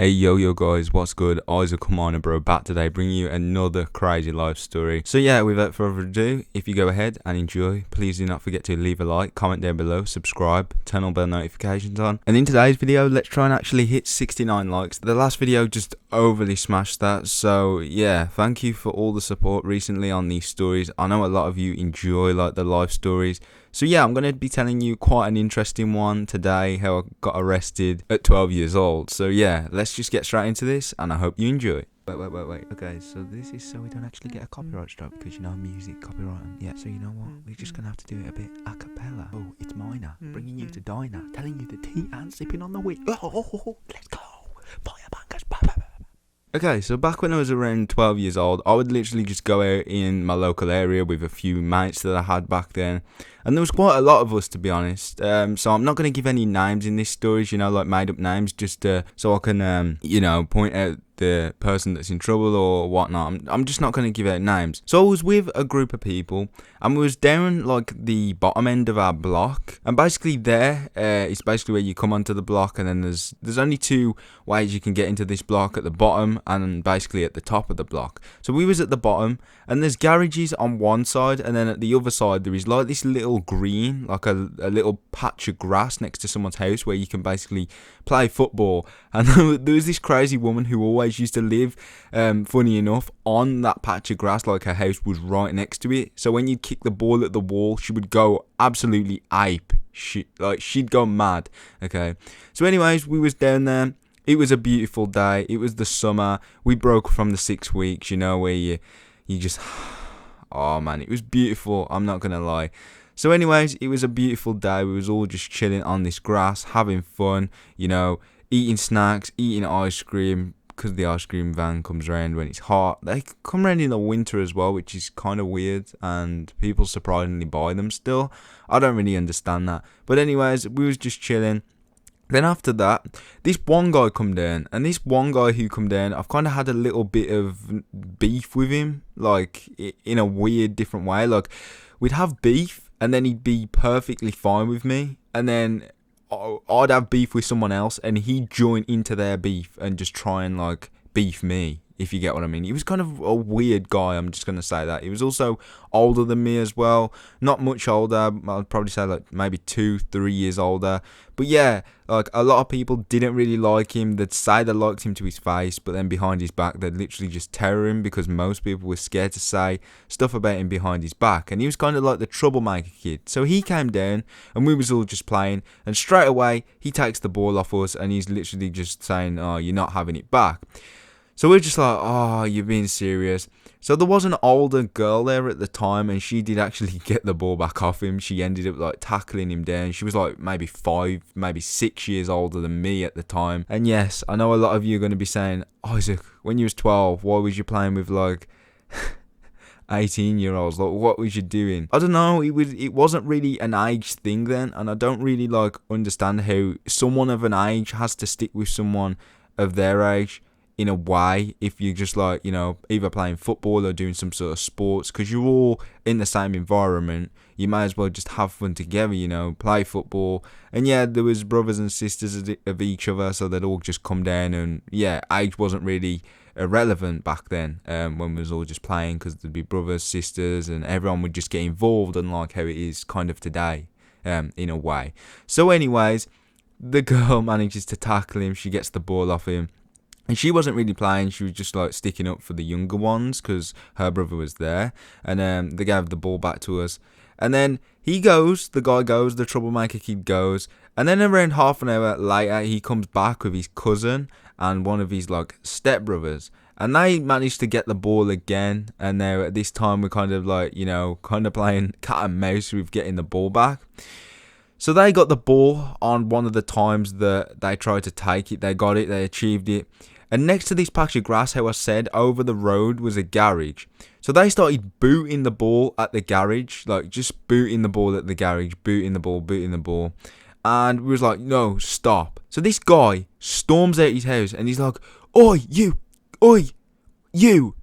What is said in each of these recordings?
Hey yo guys, what's good? Isaac Kamana bro back today bringing you another crazy life story. So yeah, without further ado, if you go ahead and enjoy, please do not forget to leave a like, comment down below, subscribe, turn on bell notifications on. And in today's video, let's try and actually hit 69 likes. The last video just overly smashed that, so yeah, thank you for all the support recently on these stories. I know a lot of you enjoy like the life stories. So yeah, I'm going to be telling you quite an interesting one today, how I got arrested at 12 years old. So yeah, let's just get straight into this and I hope you enjoy. Wait. Okay, so this is so we don't actually get a copyright strike because you know music copyright. Yeah, so you know what? We're just going to have to do it a bit a cappella. Oh, it's minor, bringing you to diner, telling you the tea and sipping on the wheat. Oh, let's go. Firebangers. Okay, so back when I was around 12 years old, I would literally just go out in my local area with a few mates that I had back then. And there was quite a lot of us, to be honest. So I'm not going to give any names in this story, you know, like made up names, just so I can, point out the person that's in trouble or whatnot. I'm just not going to give out names. So I was with a group of people and we was down like the bottom end of our block. And basically there, it's basically where you come onto the block and then there's only two ways you can get into this block, at the bottom and basically at the top of the block. So we was at the bottom and there's garages on one side and then at the other side there is like this little green, like a little patch of grass next to someone's house where you can basically play football. And there was this crazy woman who always used to live, funny enough, on that patch of grass, like her house was right next to it. So when you'd kick the ball at the wall, she would go absolutely ape. She'd go mad. Okay, so anyways, we was down there. It was a beautiful day. It was the summer. We broke from the 6 weeks, you know, where you just oh man, it was beautiful, I'm not gonna lie. So anyways, it was a beautiful day. We was all just chilling on this grass, having fun, you know, eating snacks, eating ice cream, because the ice cream van comes around when it's hot. They come around in the winter as well, which is kind of weird, and people surprisingly buy them still. I don't really understand that. But anyways, we was just chilling. Then after that, this one guy come down, and this one guy who come down, I've kind of had a little bit of beef with him, like in a weird different way. Like we'd have beef and then he'd be perfectly fine with me, and then I'd have beef with someone else and he'd join into their beef and just try and like beef me, if you get what I mean. He was kind of a weird guy, I'm just going to say that. He was also older than me as well. Not much older, I'd probably say like maybe 2-3 years older. But yeah, like a lot of people didn't really like him. They'd say they liked him to his face, but then behind his back they'd literally just terror him because most people were scared to say stuff about him behind his back. And he was kind of like the troublemaker kid. So he came down and we was all just playing, and straight away he takes the ball off us and he's literally just saying, oh, you're not having it back. So we're just like, oh, you're being serious. So there was an older girl there at the time, and she did actually get the ball back off him. She ended up like tackling him down. She was like maybe 5, maybe 6 years older than me at the time. And yes, I know a lot of you are going to be saying, Isaac, when you was 12, why was you playing with like 18-year-olds? Like, what was you doing? I don't know. It wasn't really an age thing then, and I don't really like understand how someone of an age has to stick with someone of their age in a way, if you're just like, you know, either playing football or doing some sort of sports, because you're all in the same environment. You might as well just have fun together, you know, play football. And yeah, there was brothers and sisters of each other, so they'd all just come down, and yeah, age wasn't really irrelevant back then, when we was all just playing, because there'd be brothers, sisters, and everyone would just get involved, unlike how it is kind of today, in a way. So anyways, the girl manages to tackle him. She gets the ball off him. And she wasn't really playing, she was just like sticking up for the younger ones because her brother was there. And they gave the ball back to us. And then the guy goes, the troublemaker kid goes. And then around half an hour later, he comes back with his cousin and one of his like stepbrothers. And they managed to get the ball again. And now at this time, we're kind of like, you know, kind of playing cat and mouse with getting the ball back. So they got the ball on one of the times that they tried to take it. They got it, they achieved it. And next to this patch of grass, how I said, over the road was a garage. So they started booting the ball at the garage, like just booting the ball at the garage, booting the ball. And we was like, no, stop. So this guy storms out his house and he's like, oi, you,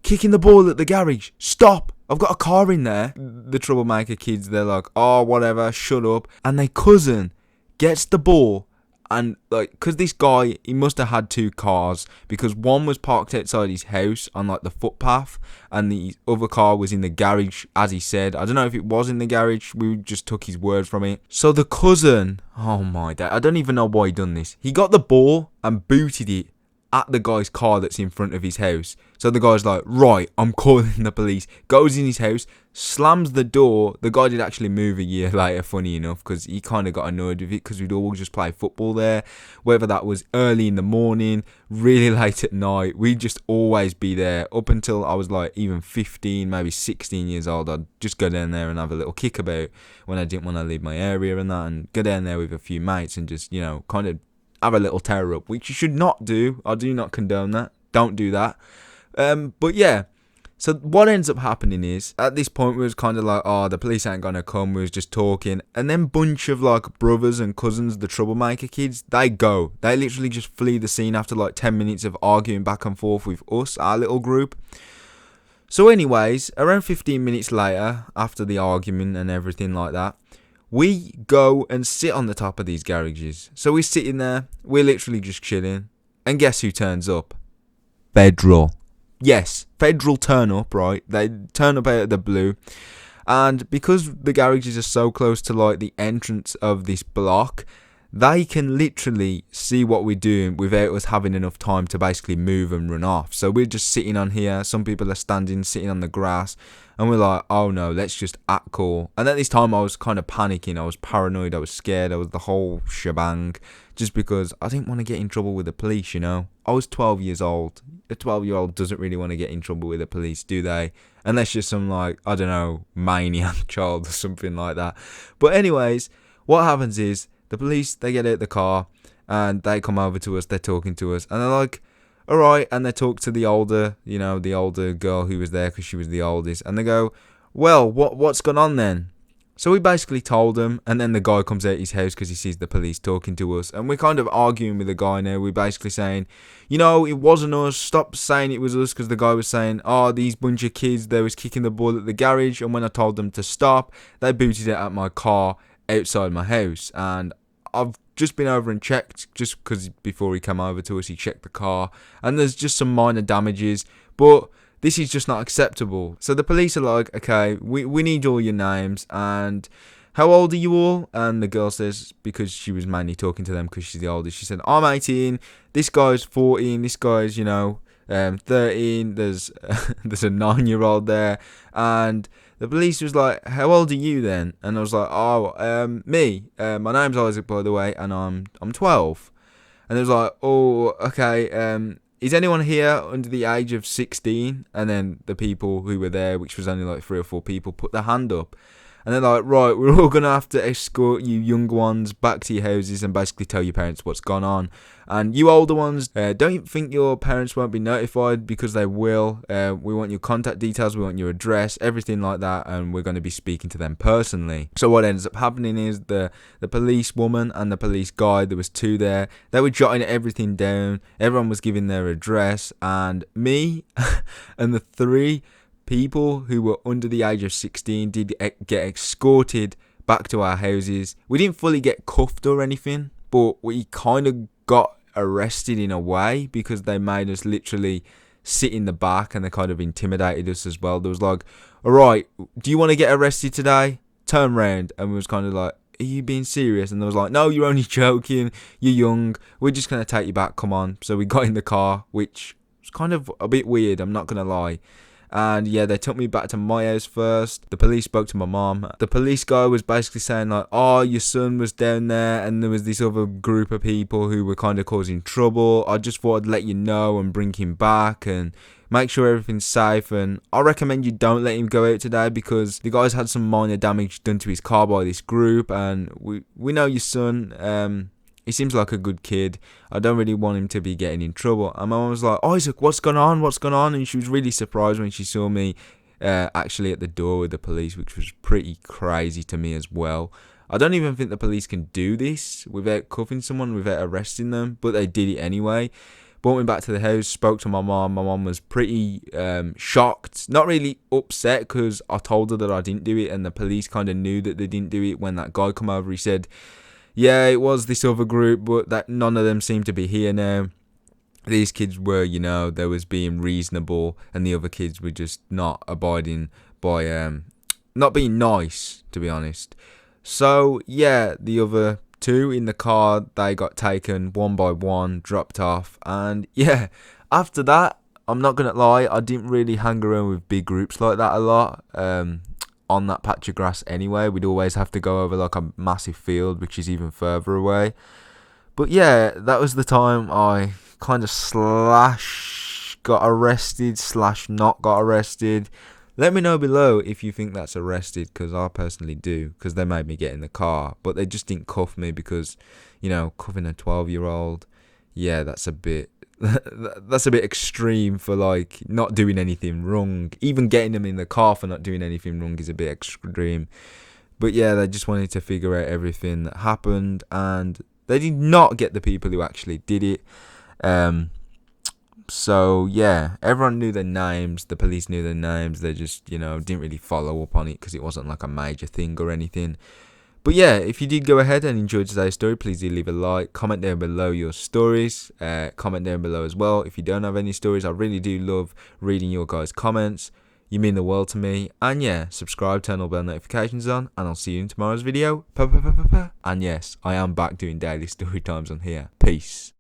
kicking the ball at the garage, stop. I've got a car in there. The troublemaker kids, they're like, oh, whatever, shut up. And their cousin gets the ball And like, because this guy, he must have had 2 cars, because one was parked outside his house on like the footpath, and the other car was in the garage, as he said. I don't know if it was in the garage, we just took his word from it. So the cousin, oh my dad, I don't even know why he done this. He got the ball and booted it at the guy's car that's in front of his house. So the guy's like, right, I'm calling the police. Goes in his house, slams the door. The guy did actually move a year later, funny enough, because he kind of got annoyed with it, because we'd all just play football there. Whether that was early in the morning, really late at night, we'd just always be there. Up until I was like even 15, maybe 16 years old, I'd just go down there and have a little kickabout when I didn't want to leave my area and that, and go down there with a few mates and just, kind of have a little tear up, which you should not do. I do not condone that. Don't do that. But yeah, so what ends up happening is, at this point we was kind of like, oh, the police ain't gonna come, we was just talking, and then bunch of like brothers and cousins, the troublemaker kids, they literally just flee the scene after like 10 minutes of arguing back and forth with us, our little group. So anyways, around 15 minutes later, after the argument and everything like that, we go and sit on the top of these garages. So we're sitting there, we're literally just chilling, and guess who turns up? Federal. Yes, Federal turn up, right? They turn up out of the blue. And because the garages are so close to like the entrance of this block, they can literally see what we're doing without us having enough time to basically move and run off. So we're just sitting on here. Some people are standing, sitting on the grass. And we're like, oh no, let's just act cool. And at this time, I was kind of panicking. I was paranoid. I was scared. I was the whole shebang. Just because I didn't want to get in trouble with the police, I was 12 years old. A 12-year-old doesn't really want to get in trouble with the police, do they? Unless you're some, like, I don't know, maniac child or something like that. But anyways, what happens is, the police, they get out the car and they come over to us, they're talking to us, and they're like, alright, and they talk to the older, the older girl who was there because she was the oldest, and they go, well, what's gone on then? So we basically told them, and then the guy comes out his house because he sees the police talking to us, and we're kind of arguing with the guy now. We're basically saying, it wasn't us, stop saying it was us, because the guy was saying, oh, these bunch of kids, they was kicking the ball at the garage, and when I told them to stop, they booted it at my car outside my house. And I've just been over and checked, just because before he came over to us, he checked the car, and there's just some minor damages, but this is just not acceptable. So the police are like, okay, we need all your names, and how old are you all? And the girl says, because she was mainly talking to them because she's the oldest, she said, I'm 18, this guy's 14, this guy's 13, there's there's a 9-year-old there. And the police was like, how old are you then? And I was like, me, my name's Isaac, by the way, and I'm 12. And they was like, oh, okay, is anyone here under the age of 16? And then the people who were there, which was only like 3 or 4 people, put their hand up. And they're like, right, we're all going to have to escort you young ones back to your houses and basically tell your parents what's gone on. And you older ones, don't think your parents won't be notified, because they will. We want your contact details, we want your address, everything like that, and we're going to be speaking to them personally. So what ends up happening is the police woman and the police guy, there was 2 there, they were jotting everything down, everyone was giving their address, and me and the 3 people who were under the age of 16 did get escorted back to our houses. We didn't fully get cuffed or anything, but we kind of got arrested in a way, because they made us literally sit in the back, and they kind of intimidated us as well. There was like, alright, do you want to get arrested today? Turn round. And we was kind of like, are you being serious? And they was like, no, you're only joking, you're young, we're just going to take you back, come on. So we got in the car, which was kind of a bit weird, I'm not going to lie. And yeah, they took me back to my house first. The police spoke to my mom. The police guy was basically saying like, oh, your son was down there and there was this other group of people who were kind of causing trouble. I just thought I'd let you know and bring him back and make sure everything's safe. And I recommend you don't let him go out today, because the guy's had some minor damage done to his car by this group, and we know your son. He seems like a good kid. I don't really want him to be getting in trouble. And my mum was like, Isaac, what's going on? What's going on? And she was really surprised when she saw me actually at the door with the police, which was pretty crazy to me as well. I don't even think the police can do this without cuffing someone, without arresting them, but they did it anyway. Brought me back to the house, spoke to my mum. My mum was pretty shocked. Not really upset, because I told her that I didn't do it, and the police kind of knew that they didn't do it when that guy come over. He said, yeah, it was this other group, but that none of them seem to be here now. These kids were, they was being reasonable, and the other kids were just not abiding by, not being nice, to be honest. So, yeah, the other two in the car, they got taken one by one, dropped off, and yeah, after that, I'm not gonna lie, I didn't really hang around with big groups like that a lot. On that patch of grass anyway, we'd always have to go over like a massive field, which is even further away. But yeah, that was the time I kind of slash got arrested slash not got arrested. Let me know below if you think that's arrested, because I personally do, because they made me get in the car, but they just didn't cuff me because, cuffing a 12-year-old, yeah, that's a bit extreme for like not doing anything wrong. Even getting them in the car for not doing anything wrong is a bit extreme. But yeah, they just wanted to figure out everything that happened, and they did not get the people who actually did it. So yeah, everyone knew their names. The police knew their names. They just, didn't really follow up on it because it wasn't like a major thing or anything. But yeah, if you did go ahead and enjoy today's story, please do leave a like. Comment down below your stories. Comment down below as well if you don't have any stories. I really do love reading your guys' comments. You mean the world to me. And yeah, subscribe, turn all bell notifications on, and I'll see you in tomorrow's video. And yes, I am back doing daily story times on here. Peace.